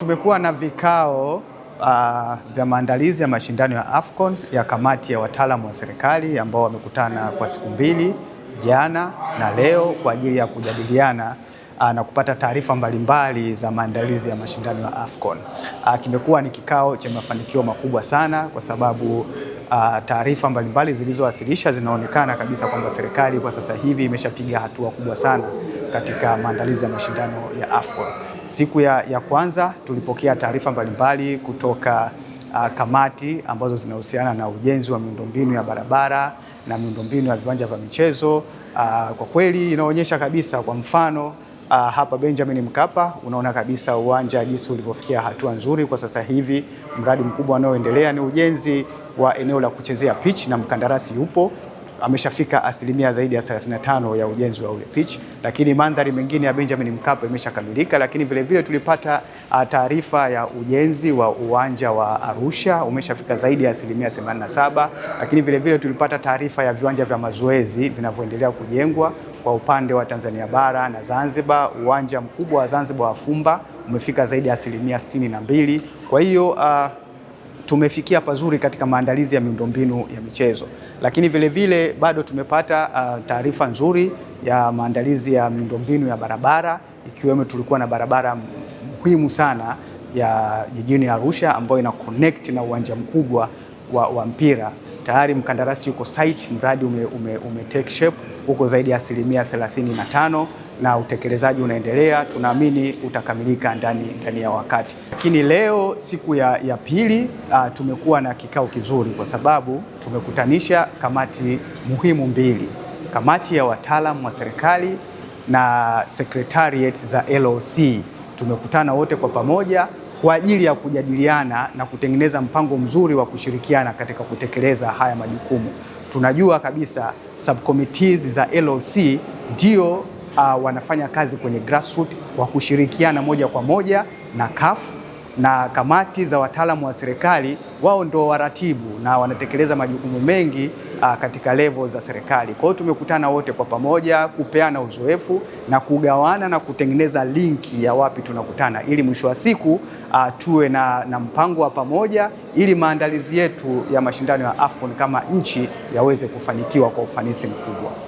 Tumekuwa na vikao vya maandalizi ya mashindano ya AFCON ya kamati ya wataalamu wa serikali ambao wamekutana kwa siku mbili, jana na leo, kwa ajili ya kujadiliana na kupata taarifa mbalimbali za maandalizi ya mashindano ya AFCON. Kimekuwa ni kikao cha mafanikio makubwa sana, kwa sababu taarifa mbalimbali zilizowasilisha zinaonekana kabisa kwamba serikali kwa sasa hivi imeshapiga hatua kubwa sana katika maandalizi ya mashindano ya AFCON. Siku ya kwanza tulipokea taarifa mbalimbali kutoka kamati ambazo zinahusiana na ujenzi wa miundombinu ya barabara na miundombinu ya viwanja vya michezo. Kwa kweli inaonyesha kabisa, kwa mfano hapa Benjamin Mkapa unaona kabisa uwanja jinsi ulivyofikia hatua nzuri kwa sasa hivi. Mradi mkubwa unaoendelea ni ujenzi wa eneo la kuchezea pitch, na mkandarasi yupo ameshafika asilimia zaidi ya 35 ya ujenzi wa ule pitch, lakini mandhari mengine ya Benjamin Mkapa imeshakamilika. Lakini vile vile tulipata taarifa ya ujenzi wa uwanja wa Arusha umeshafika zaidi ya asilimia 87, lakini vile vile tulipata taarifa ya viwanja vya mazoezi vinavyoendelea kujengwa kwa upande wa Tanzania bara na Zanzibar. Uwanja mkubwa wa Zanzibar wa Fumba umefika zaidi ya asilimia 62. Kwa hiyo tumefikia pazuri katika maandalizi ya miundombinu ya michezo, lakini vile vile bado tumepata taarifa nzuri ya maandalizi ya miundombinu ya barabara, ikiwemo tulikuwa na barabara muhimu sana ya jijini Arusha ambayo ina connect na uwanja mkubwa wa mpira. Tayari mkandarasi yuko site, mradi ume take shape huko zaidi ya asilimia 35 na utekelezaji unaendelea. Tunaamini utakamilika ndani ya wakati. Lakini leo siku ya pili tumekuwa na kikao kizuri, kwa sababu tumekutanisha kamati muhimu mbili: kamati ya wataalamu wa serikali na secretariat za LOC. Tumekutana wote kwa pamoja kwa ajili ya kujadiliana na kutengeneza mpango mzuri wa kushirikiana katika kutekeleza haya majukumu. Tunajua kabisa subcommittees za LOC ndio wanafanya kazi kwenye grassroots kwa kushirikiana moja kwa moja na CAF, na kamati za wataalamu wa serikali wao ndio waratibu na wanatekeleza majukumu mengi katika level za serikali. Kwa hiyo tumekutana wote kwa pamoja kupeana uzoefu na kugawana na kutengeneza linki ya wapi tunakutana, ili mwisho wa siku tuwe na mpango wa pamoja, ili maandalizi yetu ya mashindano ya AFCON kama nchi yaweze kufanikiwa kwa ufanisi mkubwa.